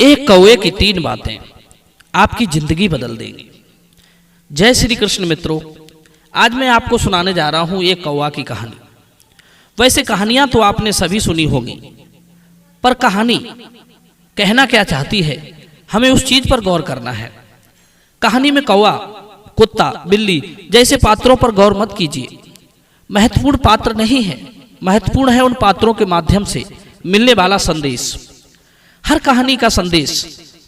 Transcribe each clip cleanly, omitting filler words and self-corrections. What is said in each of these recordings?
एक कौवे की 3 बातें आपकी जिंदगी बदल देंगी। जय श्री कृष्ण मित्रों, आज मैं आपको सुनाने जा रहा हूं एक कौवा की कहानी। वैसे कहानियां तो आपने सभी सुनी होगी, पर कहानी कहना क्या चाहती है हमें उस चीज पर गौर करना है। कहानी में कौवा, कुत्ता, बिल्ली जैसे पात्रों पर गौर मत कीजिए। महत्वपूर्ण पात्र नहीं है, महत्वपूर्ण है उन पात्रों के माध्यम से मिलने वाला संदेश। हर कहानी का संदेश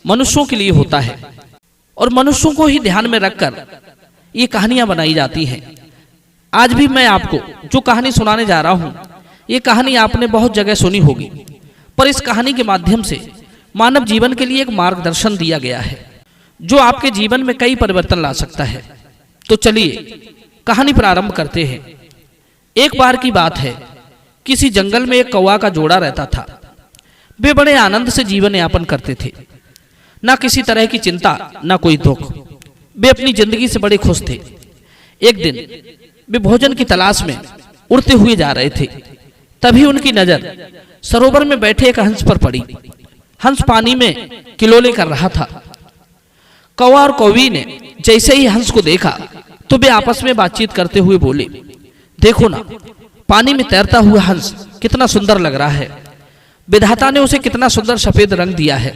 मनुष्यों के लिए होता है और मनुष्यों को ही ध्यान में रखकर ये कहानियां बनाई जाती हैं। आज भी मैं आपको जो कहानी सुनाने जा रहा हूं, ये कहानी आपने बहुत जगह सुनी होगी, पर इस कहानी के माध्यम से मानव जीवन के लिए एक मार्गदर्शन दिया गया है जो आपके जीवन में कई परिवर्तन ला सकता है। तो चलिए कहानी प्रारंभ करते हैं। एक बार की बात है, किसी जंगल में एक कौवा का जोड़ा रहता था। वे बड़े आनंद से जीवन यापन करते थे, ना किसी तरह की चिंता, ना कोई दुख। वे अपनी जिंदगी से बड़े खुश थे। एक दिन वे भोजन की तलाश में उड़ते हुए जा रहे थे। तभी उनकी नजर सरोवर में बैठे एक हंस पर पड़ी। हंस पानी में किलोले कर रहा था। कौवा और कौवी ने जैसे ही हंस को देखा तो वे आपस में बातचीत करते हुए बोले, देखो ना, पानी में तैरता हुआ हंस कितना सुंदर लग रहा है। विधाता ने उसे कितना सुंदर सफेद रंग दिया है।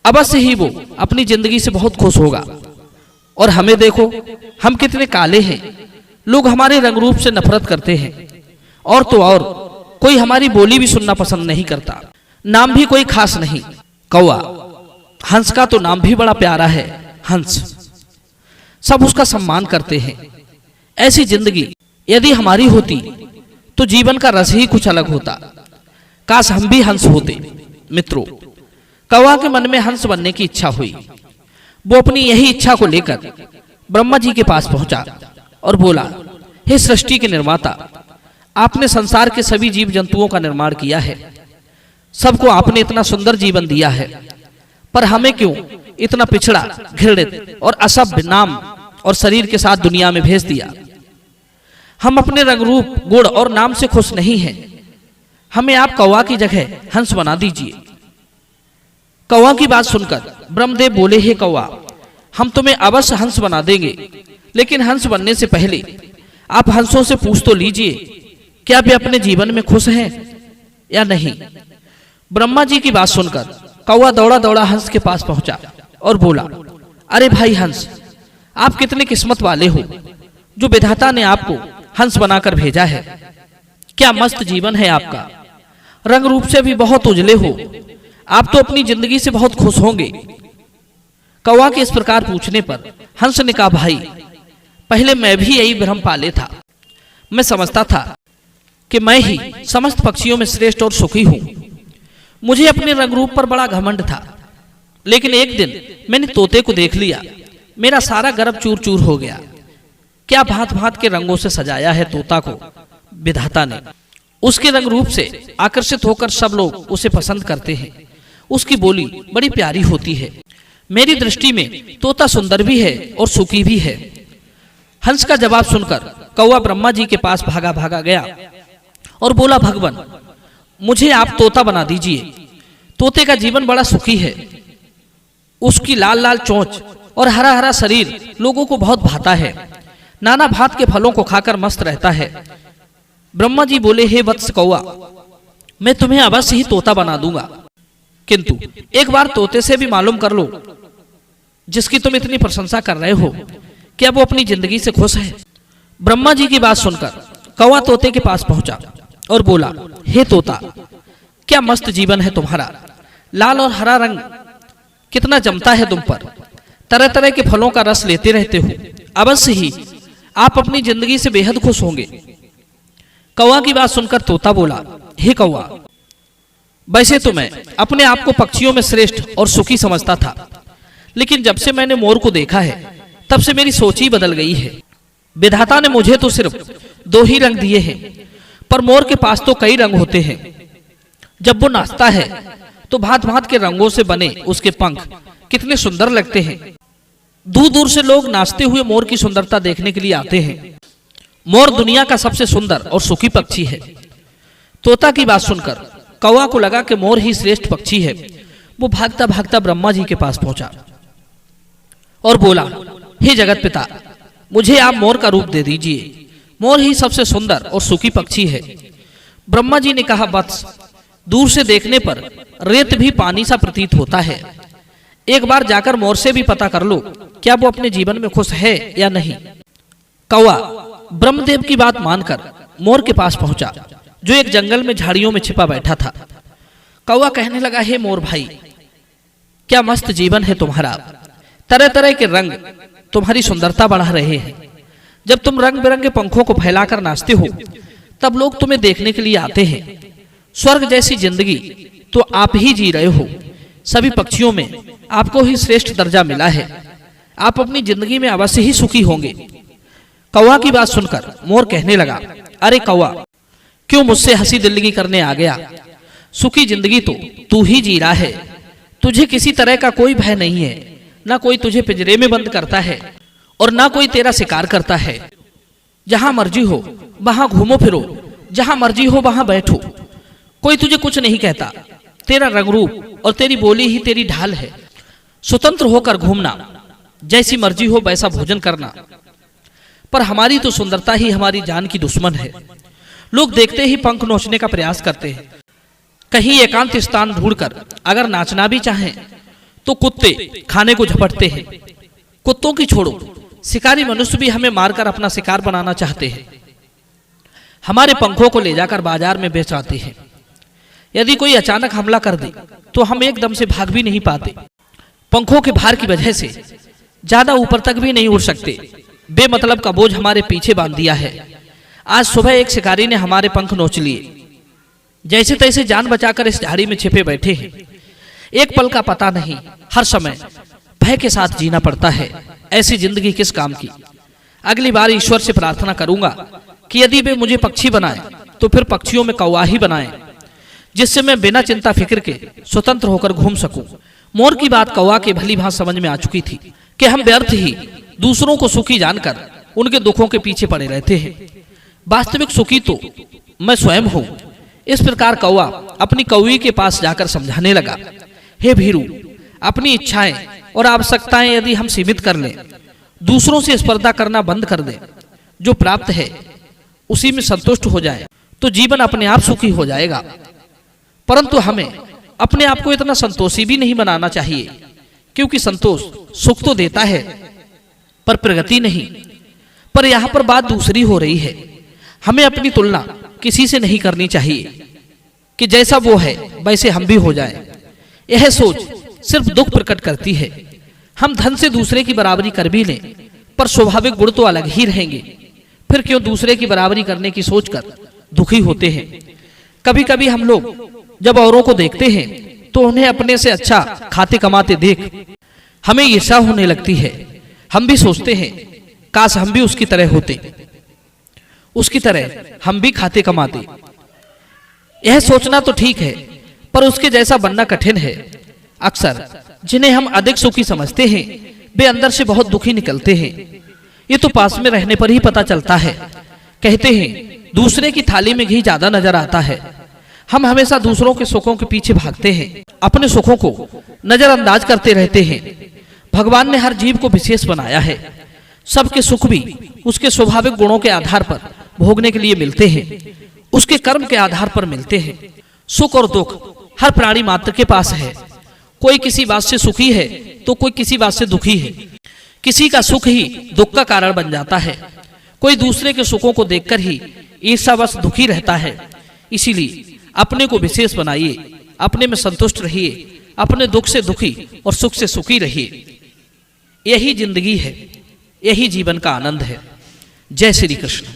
अवश्य ही वो अपनी जिंदगी से बहुत खुश होगा। और हमें देखो, हम कितने काले हैं। लोग हमारे रंग रूप से नफरत करते हैं। और तो और कोई हमारी बोली भी सुनना पसंद नहीं करता। नाम भी कोई खास नहीं, कौवा। हंस का तो नाम भी बड़ा प्यारा है, हंस। सब उसका सम्मान करते हैं। ऐसी जिंदगी यदि हमारी होती तो जीवन का रस ही कुछ अलग होता। काश हम भी हंस होते। मित्रों, कौवा के मन में हंस बनने की इच्छा हुई। वो अपनी यही इच्छा को लेकर ब्रह्मा जी के पास पहुंचा और बोला, हे सृष्टि के निर्माता, आपने संसार के सभी जीव जंतुओं का निर्माण किया है। सबको आपने इतना सुंदर जीवन दिया है, पर हमें क्यों इतना पिछड़ा, घृणित और असभ्य नाम और शरीर के साथ दुनिया में भेज दिया। हम अपने रंग रूप, गुण और नाम से खुश नहीं हैं। हमें आप कौवा की जगह हंस बना दीजिए। कौवा की बात सुनकर ब्रह्मदेव बोले, हे कौवा, हम तुम्हें अवश्य हंस बना देंगे, लेकिन हंस बनने से पहले आप हंसों से पूछ तो लीजिए, क्या वे अपने जीवन में खुश हैं या नहीं। ब्रह्मा जी की बात सुनकर कौवा दौड़ा दौड़ा हंस के पास पहुंचा और बोला, अरे भाई हंस, आप कितने किस्मत वाले हो जो विधाता ने आपको हंस बनाकर भेजा है। क्या मस्त जीवन है आपका। रंग रूप से भी बहुत उजले हो। आप तो अपनी जिंदगी से बहुत खुश होंगे। कौवा के इस प्रकार पूछने पर हंस ने कहा, भाई, पहले मैं भी यही भ्रम पाले था। मैं समझता था कि मैं ही समस्त पक्षियों में श्रेष्ठ और सुखी हूं। मुझे अपने रंग रूप पर बड़ा घमंड था। लेकिन एक दिन मैंने तोते को देख लिया। मेरा सारा गर्व चूर चूर हो गया। क्या भांत भांत के रंगों से सजाया है तोता को विधाता ने। उसके रंग रूप से आकर्षित होकर सब लोग उसे पसंद करते हैं। उसकी बोली बड़ी प्यारी होती है। मेरी दृष्टि में तोता सुंदर भी है और सुखी भी है। हंस का जवाब सुनकर कौवा ब्रह्मा जी के पास भागा भागा गया और बोला, भगवान, मुझे आप तोता बना दीजिए। तोते का जीवन बड़ा सुखी है। उसकी लाल लाल चोंच और हरा हरा शरीर लोगों को बहुत भाता है। नाना भांत के फलों को खाकर मस्त रहता है। ब्रह्मा जी बोले, हे वत्स कौवा, मैं तुम्हें अवश्य ही तोता बना दूंगा, किंतु एक बार तोते से भी मालूम कर लो, जिसकी तुम इतनी प्रशंसा कर रहे हो, क्या वो अपनी जिंदगी से खुश है। ब्रह्मा जी की बात सुनकर कौवा तोते के पास पहुंचा और बोला, हे तोता, क्या मस्त जीवन है तुम्हारा। लाल और हरा रंग कितना जमता है तुम पर। तरह तरह के फलों का रस लेते रहते हो। अवश्य ही आप अपनी जिंदगी से बेहद खुश होंगे। कौवा की बात सुनकर तोता बोला, हे कौवा, वैसे तो मैं अपने आप को पक्षियों में श्रेष्ठ और सुखी समझता था, लेकिन जब से मैंने मोर को देखा है तब से मेरी सोच ही बदल गई है। विधाता ने मुझे तो सिर्फ 2 ही रंग दिए हैं, पर मोर के पास तो कई रंग होते हैं। जब वो नाचता है तो भांत भांत के रंगों से बने उसके पंख कितने सुंदर लगते हैं। दूर दूर से लोग नाचते हुए मोर की सुंदरता देखने के लिए आते हैं। मोर दुनिया का सबसे सुंदर और सुखी पक्षी है। तोता की बात सुनकर कौवा को लगा कि मोर ही श्रेष्ठ पक्षी है, वो भागता भागता ब्रह्मा जी के पास पहुंचा और बोला, हे जगत पिता, मुझे आप मोर का रूप दे दीजिए। मोर ही सबसे सुंदर और सुखी पक्षी है। ब्रह्मा जी ने कहा, वत्स, दूर से देखने पर रेत भी पानी सा प्रतीत होता है। एक बार जाकर मोर से भी पता कर लो, क्या वो अपने जीवन में खुश है या नहीं। कौवा ब्रह्मदेव की बात मानकर मोर के पास पहुंचा, जो एक जंगल में झाड़ियों में छिपा बैठा था। कौवा कहने लगा, हे मोर भाई, क्या मस्त जीवन है तुम्हारा। तरह तरह के रंग तुम्हारी सुंदरता बढ़ा रहे हैं। जब तुम रंग बिरंगे पंखों को फैलाकर नाचते हो, तब लोग तुम्हें देखने के लिए आते हैं। स्वर्ग जैसी जिंदगी तो आप ही जी रहे हो। सभी पक्षियों में आपको ही श्रेष्ठ दर्जा मिला है। आप अपनी जिंदगी में अवश्य ही सुखी होंगे। कौवा की बात सुनकर मोर कहने लगा, अरे कौवा, क्यों मुझसे हंसी दिल्लगी करने आ गया। सुखी जिंदगी तो तू ही जी रहा है। तुझे किसी तरह का कोई भय नहीं है। ना कोई तुझे पिंजरे में बंद करता है और ना कोई तेरा शिकार करता है। जहां मर्जी हो वहां घूमो फिरो, जहां मर्जी हो वहां बैठो, कोई तुझे कुछ नहीं कहता। तेरा रंग रूप और तेरी बोली ही तेरी ढाल है। स्वतंत्र होकर घूमना, जैसी मर्जी हो वैसा भोजन करना। पर हमारी तो सुंदरता ही हमारी जान की दुश्मन है। लोग देखते ही पंख नोचने का प्रयास करते हैं। कहीं एकांत स्थान ढूंढकर अगर नाचना भी चाहें तो कुत्ते खाने को झपटते हैं। कुत्तों की छोड़ो, शिकारी मनुष्य भी हमें मारकर अपना शिकार बनाना चाहते हैं। हमारे पंखों को ले जाकर बाजार में बेच आते हैं। यदि कोई अचानक हमला कर दे तो हम एकदम से भाग भी नहीं पाते। पंखों के भार की वजह से ज्यादा ऊपर तक भी नहीं उड़ सकते। बेमतलब का बोझ हमारे पीछे बांध दिया है। आज सुबह एक शिकारी ने हमारे पंख नोच लिए। जैसे तैसे जान बचाकर इस झाड़ी में छिपे बैठे हैं। एक पल का पता नहीं, हर समय भय के साथ जीना पड़ता है। ऐसी जिंदगी किस काम की। अगली बार ईश्वर से प्रार्थना करूंगा कि यदि वे मुझे पक्षी बनाए तो फिर पक्षियों में कौवा ही बनाए, जिससे मैं बिना चिंता फिक्र के स्वतंत्र होकर घूम सकूं। मोर की बात कौवा के भली भांति समझ में आ चुकी थी कि हम व्यर्थ ही दूसरों को सुखी जानकर उनके दुखों के पीछे पड़े रहते हैं। वास्तविक सुखी तो मैं स्वयं हूं। इस प्रकार कौवा अपनी कौवी के पास जाकर समझाने लगा, हे भीरू, अपनी इच्छाएं और आवश्यकताएं यदि हम सीमित कर लें, दूसरों से स्पर्धा करना बंद कर दें, जो प्राप्त है उसी में संतुष्ट हो जाए, तो जीवन अपने आप सुखी हो जाएगा। परंतु हमें अपने आप को इतना संतोषी भी नहीं बनाना चाहिए, क्योंकि संतोष सुख तो देता है पर प्रगति नहीं। पर यहाँ पर बात दूसरी हो रही है। हमें अपनी तुलना किसी से नहीं करनी चाहिए कि जैसा वो है वैसे हम भी हो जाएं। यह सोच सिर्फ दुख प्रकट करती है। हम धन से दूसरे की बराबरी कर भी लें, पर स्वाभाविक गुण तो अलग ही रहेंगे। फिर क्यों दूसरे की बराबरी करने की सोचकर दुखी होते हैं। कभी कभी हम लोग जब औरों को देखते हैं तो उन्हें अपने से अच्छा खाते कमाते देख हमें ईर्ष्या होने लगती है। हम भी सोचते हैं, काश हम भी उसकी तरह होते, उसकी तरह हम भी खाते कमाते। यह सोचना तो ठीक है, पर उसके जैसा बनना कठिन है। अक्सर जिन्हें हम अधिक सुखी समझते हैं वे अंदर से बहुत दुखी निकलते हैं। ये तो पास में रहने पर ही पता चलता है। कहते हैं दूसरे की थाली में घी ज्यादा नजर आता है। हम हमेशा दूसरों के सुखों के पीछे भागते हैं, अपने सुखों को नजरअंदाज करते रहते हैं। भगवान ने हर जीव को विशेष बनाया है। सबके सुख भी उसके स्वाभाविक गुणों के आधार पर भोगने के लिए मिलते हैं, उसके कर्म के आधार पर मिलते हैं। सुख और दुख हर प्राणी मात्र के पास है। कोई किसी बात से सुखी है तो कोई किसी बात से दुखी है। किसी का सुख ही दुख का कारण बन जाता है। कोई दूसरे के सुखों को देखकर ही ईर्ष्यावश दुखी रहता है। इसीलिए अपने को विशेष बनाइए, अपने में संतुष्ट रहिए, अपने दुख से दुखी और सुख से सुखी रहिए। यही जिंदगी है, यही जीवन का आनंद है। जय श्री कृष्ण।